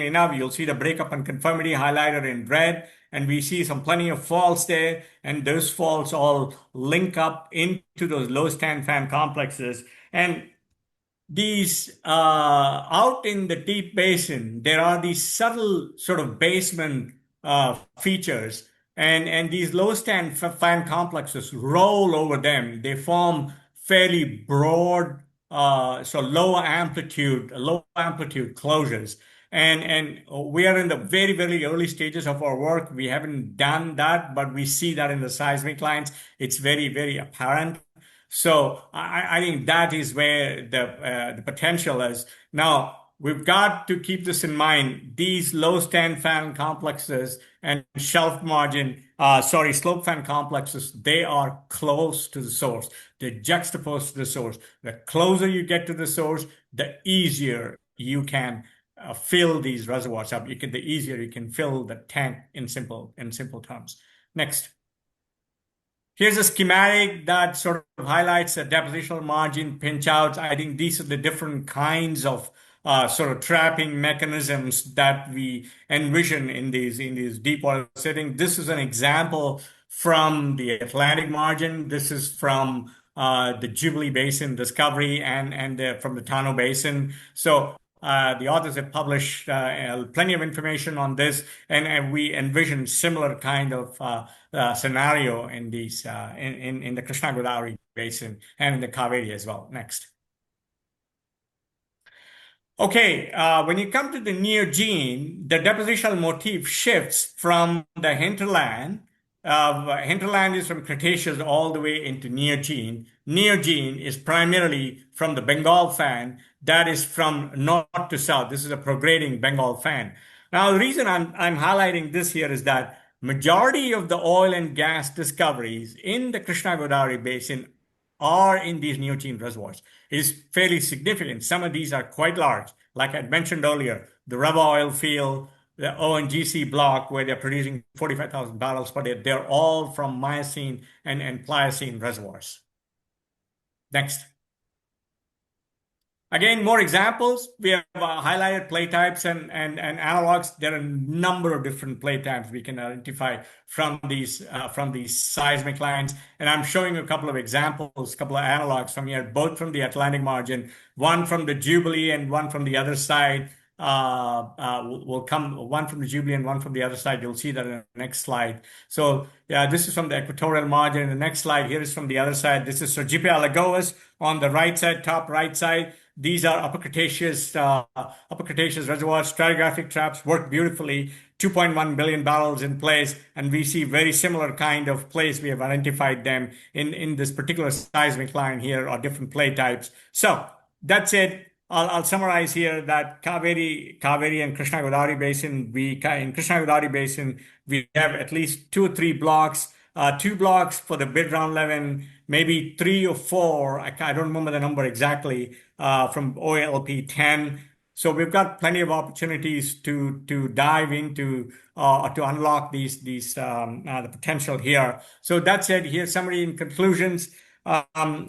enough, you'll see the breakup and conformity highlighted in red, and we see plenty of faults there, and those faults all link up into those low stand fan complexes. And these out in the deep basin, there are these subtle sort of basement features, and these low stand fan complexes roll over them. They form fairly broad, so low amplitude closures. And we are in the very, very early stages of our work. We haven't done that, but we see that in the seismic lines. It's very, very apparent. So I think that is where the potential is. Now, we've got to keep this in mind. These low stand fan complexes and slope fan complexes, they are close to the source. They're juxtaposed to the source. The closer you get to the source, the easier you can fill these reservoirs up. The easier you can fill the tank in simple terms. Next. Here's a schematic that sort of highlights the depositional margin pinch outs. I think these are the different kinds of sort of trapping mechanisms that we envision in these deep water settings. This is an example from the Atlantic margin. This is from the Jubilee Basin discovery and from the Tano Basin. So the authors have published plenty of information on this, and we envision similar kind of scenario in these in the Krishna Godavari Basin and in the Kaveri as well. Next. Okay, when you come to the Neogene, the depositional motif shifts from the hinterland. Hinterland is from Cretaceous all the way into Neogene. Neogene is primarily from the Bengal fan. That is from north to south. This is a prograding Bengal fan. Now, the reason I'm highlighting this here is that majority of the oil and gas discoveries in the Krishna Godavari Basin are in these Neogene reservoirs. It is fairly significant. Some of these are quite large. Like I mentioned earlier, the Reva oil field, the ONGC block where they're producing 45,000 barrels per day, they're all from Miocene and Pliocene reservoirs. Next. Again, more examples. We have highlighted play types and analogs. There are a number of different play types we can identify from these seismic lines. And I'm showing you a couple of examples, a couple of analogs from here, both from the Atlantic margin, one from the Jubilee and one from the other side. Will come one from the Jubilee and one from the other side. You'll see that in the next slide. So yeah, this is from the equatorial margin. In the next slide, here is from the other side. This is Sergipe Alagoas on the right side, top right side. These are Upper Cretaceous reservoirs. Stratigraphic traps work beautifully. 2.1 billion barrels in place, and we see very similar kind of plays. We have identified them in this particular seismic line here, or different play types. So that's it. I'll summarize here that Kaveri and Krishna Godavari Basin, in Krishna Godavari Basin, we have at least 2 or 3 blocks, 2 blocks for the bid round 11, maybe 3 or 4. I don't remember the number exactly, from OALP 10. So we've got plenty of opportunities to dive into, to unlock the potential here. So that's it. Here's summary and conclusions.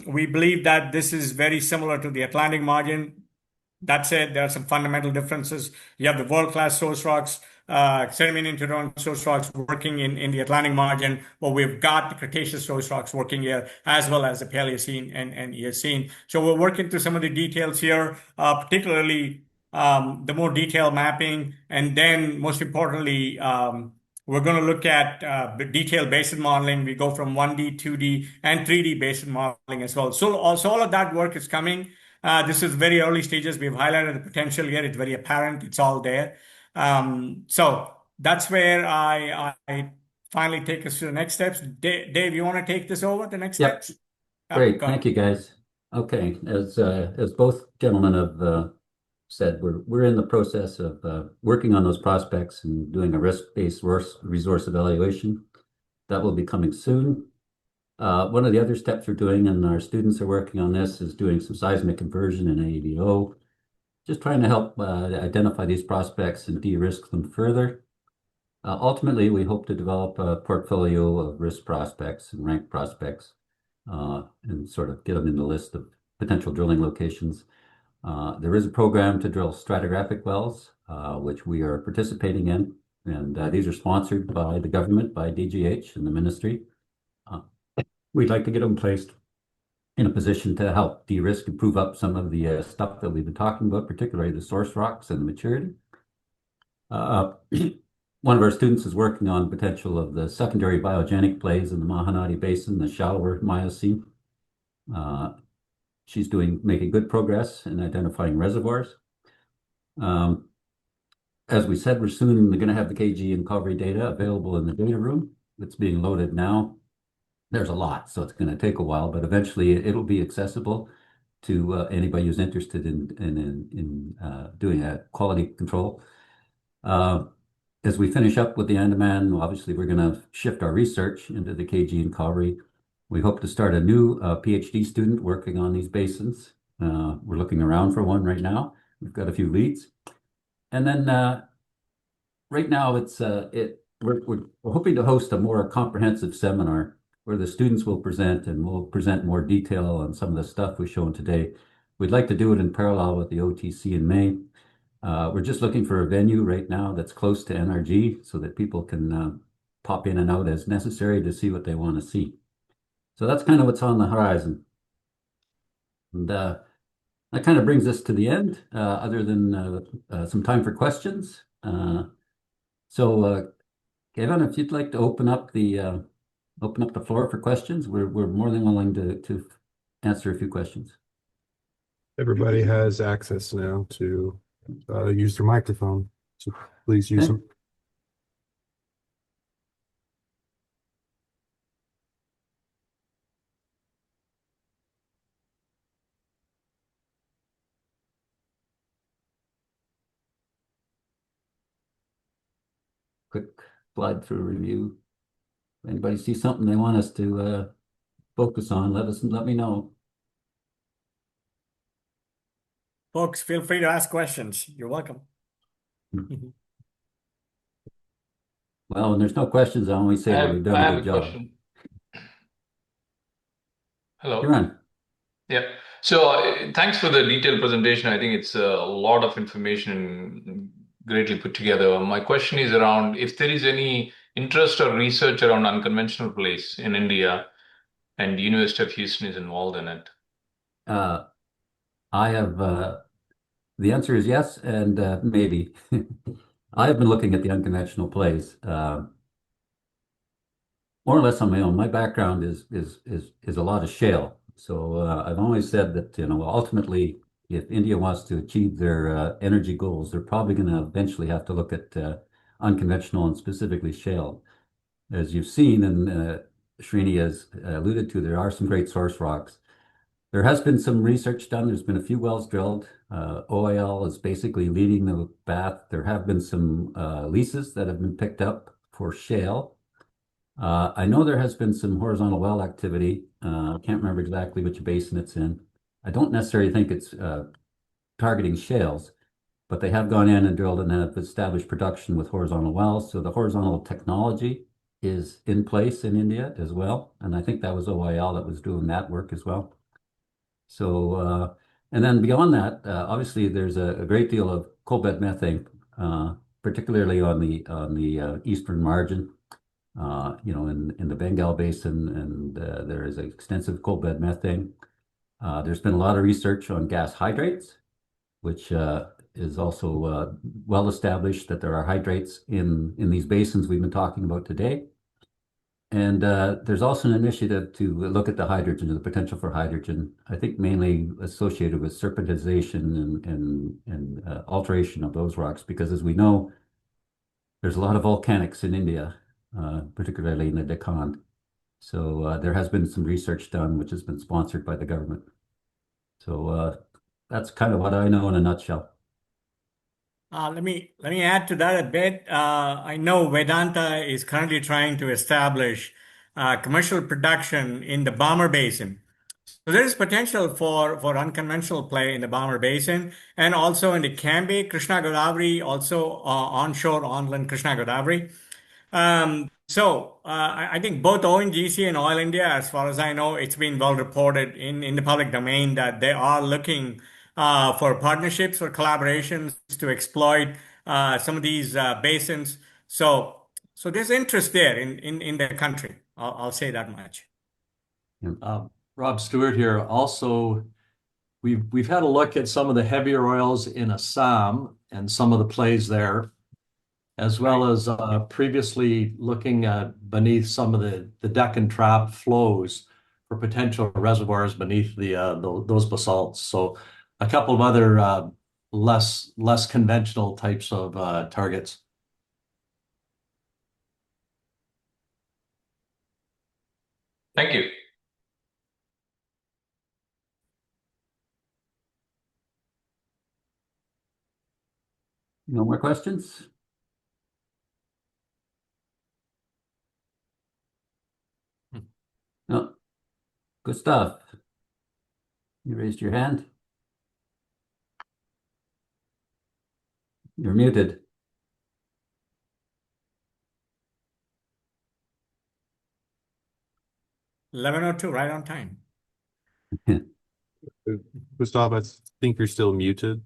We believe that this is very similar to the Atlantic margin. That said, there are some fundamental differences. You have the world-class source rocks, Sediminian Turon source rocks working in the Atlantic margin, but we've got the Cretaceous source rocks working here, as well as the Paleocene and Eocene. So we're working through some of the details here, particularly the more detailed mapping, and then most importantly, we're going to look at detailed basin modeling. We go from 1D, 2D, and 3D basin modeling as well. So all of that work is coming. This is very early stages. We've highlighted the potential here. It's very apparent. It's all there. So that's where I finally take us to the next steps. Dave, you want to take this over, the next Yep. steps? Great, thank you, guys. Okay, as both gentlemen have said, we're in the process of working on those prospects and doing a risk-based resource evaluation. That will be coming soon. One of the other steps we're doing, and our students are working on this, is doing some seismic conversion in AEDO, just trying to help identify these prospects and de-risk them further. Ultimately, we hope to develop a portfolio of risk prospects and rank prospects, and sort of get them in the list of potential drilling locations. There is a program to drill stratigraphic wells, which we are participating in, and these are sponsored by the government, by DGH and the ministry. We'd like to get them placed in a position to help de-risk and prove up some of the stuff that we've been talking about, particularly the source rocks and the maturity. One of our students is working on potential of the secondary biogenic plays in the Mahanadi Basin, the shallower Miocene. She's making good progress in identifying reservoirs. As we said, we're soon going to have the KG and Calvary data available in the data room. It's being loaded now. There's a lot, so it's going to take a while, but eventually it'll be accessible to anybody who's interested in doing a quality control. As we finish up with the Andaman, obviously we're going to shift our research into the KG and Calvary. We hope to start a new PhD student working on these basins. We're looking around for one right now. We've got a few leads. And then right now we're hoping to host a more comprehensive seminar where the students will present, and we'll present more detail on some of the stuff we've shown today. We'd like to do it in parallel with the OTC in May. We're just looking for a venue right now that's close to NRG so that people can pop in and out as necessary to see what they want to see. So that's kind of what's on the horizon. And that kind of brings us to the end, other than some time for questions. So Kevin, if you'd like to open up the floor for questions, we're more than willing to answer a few questions. Everybody has access now to use their microphone, so please use them. Quick slide through review. If anybody sees something they want us to focus on, let me know. Folks, feel free to ask questions. You're welcome. Well, when there's no questions, I only say that we've done a good job. Question. Hello. You're on. Yeah. So thanks for the detailed presentation. I think it's a lot of information greatly put together. My question is around if there is any interest or research around unconventional plays in India, and the University of Houston is involved in it. I have the answer is yes, and maybe. I have been looking at the unconventional plays more or less on my own. My background is a lot of shale, so I've always said that ultimately if India wants to achieve their energy goals, they're probably going to eventually have to look at unconventional and specifically shale. As you've seen, and Srini has alluded to, there are some great source rocks. There has been some research done. There's been a few wells drilled. OAL is basically leading the path. There have been some leases that have been picked up for shale. I know there has been some horizontal well activity. I can't remember exactly which basin it's in. I don't necessarily think it's targeting shales, but they have gone in and drilled and have established production with horizontal wells. So the horizontal technology is in place in India as well. And I think that was OIL that was doing that work as well. So, and then beyond that, obviously there's a great deal of coal bed methane, particularly on the eastern margin. In the Bengal Basin, and there is extensive coal bed methane. There's been a lot of research on gas hydrates, which is also well established that there are hydrates in these basins we've been talking about today. And there's also an initiative to look at the hydrogen, the potential for hydrogen, I think mainly associated with serpentization and alteration of those rocks, because as we know, there's a lot of volcanics in India, particularly in the Deccan. So there has been some research done, which has been sponsored by the government. So that's kind of what I know in a nutshell. Let me add to that a bit. I know Vedanta is currently trying to establish commercial production in the Bomber Basin. So there is potential for unconventional play in the Bomber Basin and also in the Cambay, Krishna Godavari, also onshore onland Krishna Godavari. I think both ONGC and Oil India, as far as I know, it's been well reported in the public domain that they are looking for partnerships or collaborations to exploit some of these basins. So there's interest there in the country. I'll say that much. Rob Stewart here. Also, we've had a look at some of the heavier oils in Assam and some of the plays there, as well as previously looking at beneath some of the Deccan Trap flows for potential reservoirs beneath those basalts. So a couple of other less conventional types of targets. Thank you. No more questions? No. Good stuff. You raised your hand. You're muted. $11:02, right on time. Gustav, I think you're still muted.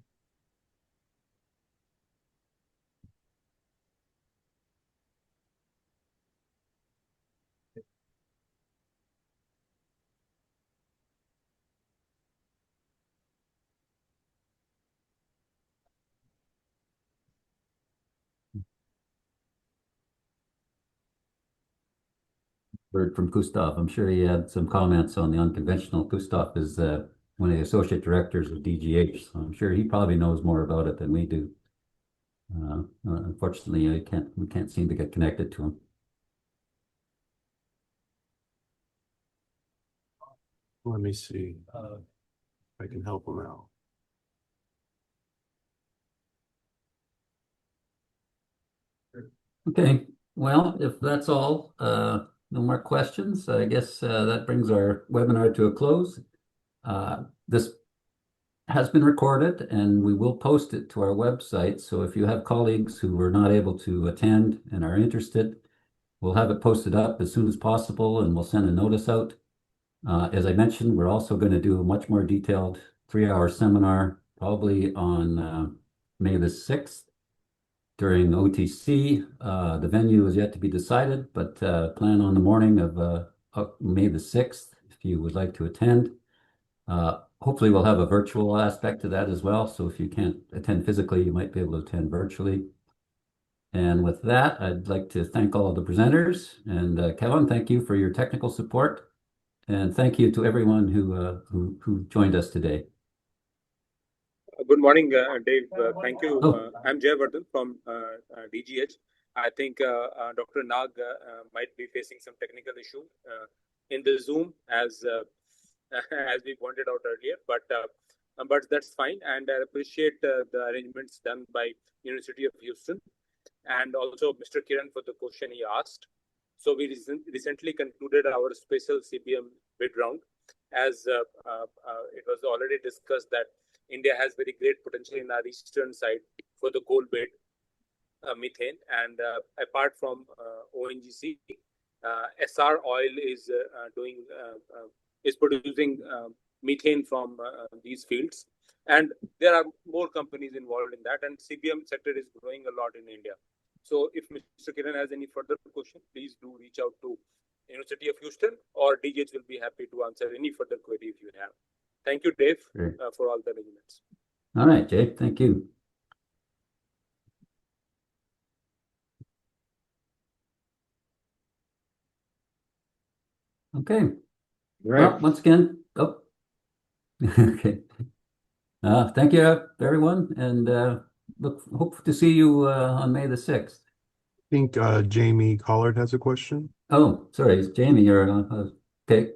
Heard from Gustav. I'm sure he had some comments on the unconventional. Gustav is one of the associate directors of DGH, so I'm sure he probably knows more about it than we do. Unfortunately, we can't seem to get connected to him. Let me see if I can help him out. Okay, well, if that's all, no more questions, I guess that brings our webinar to a close. This has been recorded and we will post it to our website. So if you have colleagues who were not able to attend and are interested, we'll have it posted up as soon as possible and we'll send a notice out. As I mentioned, we're also going to do a much more detailed 3-hour seminar, probably on May the 6th during OTC. The venue is yet to be decided, but plan on the morning of May the 6th if you would like to attend. Hopefully we'll have a virtual aspect to that as well. So if you can't attend physically, you might be able to attend virtually. And with that, I'd like to thank all of the presenters. And Kevin, thank you for your technical support. And thank you to everyone who joined us today. Good morning, Dave. Thank you. Oh. I'm Jayavardhan from DGH. I think Dr. Nag might be facing some technical issue in the Zoom as we pointed out earlier, but that's fine. And I appreciate the arrangements done by University of Houston and also Mr. Kiran for the question he asked. So we recently concluded our special CBM bid round, as it was already discussed that India has very great potential in our eastern side for the coal bed methane, and apart from ONGC, SR Oil is is producing methane from these fields, and there are more companies involved in that, and CBM sector is growing a lot in India. So if Mr. Kiran has any further question, please do reach out to University of Houston, or DGH will be happy to answer any further query if you have. Thank you, Dave, for all the arrangements. All right, Jay, thank you. Okay. Right. Well, once again, okay. Thank you, everyone, and hope to see you on May the 6th. I think Jamie Collard has a question. Oh, sorry, it's Jamie. You're okay.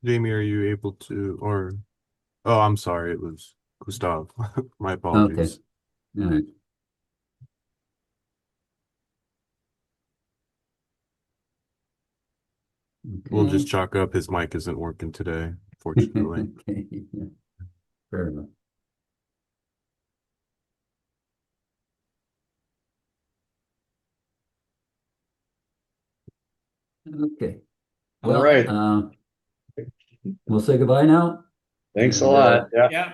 Jamie, are you able to, or, oh, I'm sorry, it was Gustav. My apologies. Okay. All right. We'll Okay. just chalk up his mic isn't working today, fortunately. Okay. Yeah. Fair enough. Okay. All Well, right. we'll say goodbye now. Thanks a And, lot. Yeah. Yeah.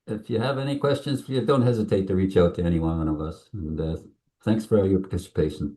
If you have any questions, don't hesitate to reach out to any one of us. And thanks for all your participation.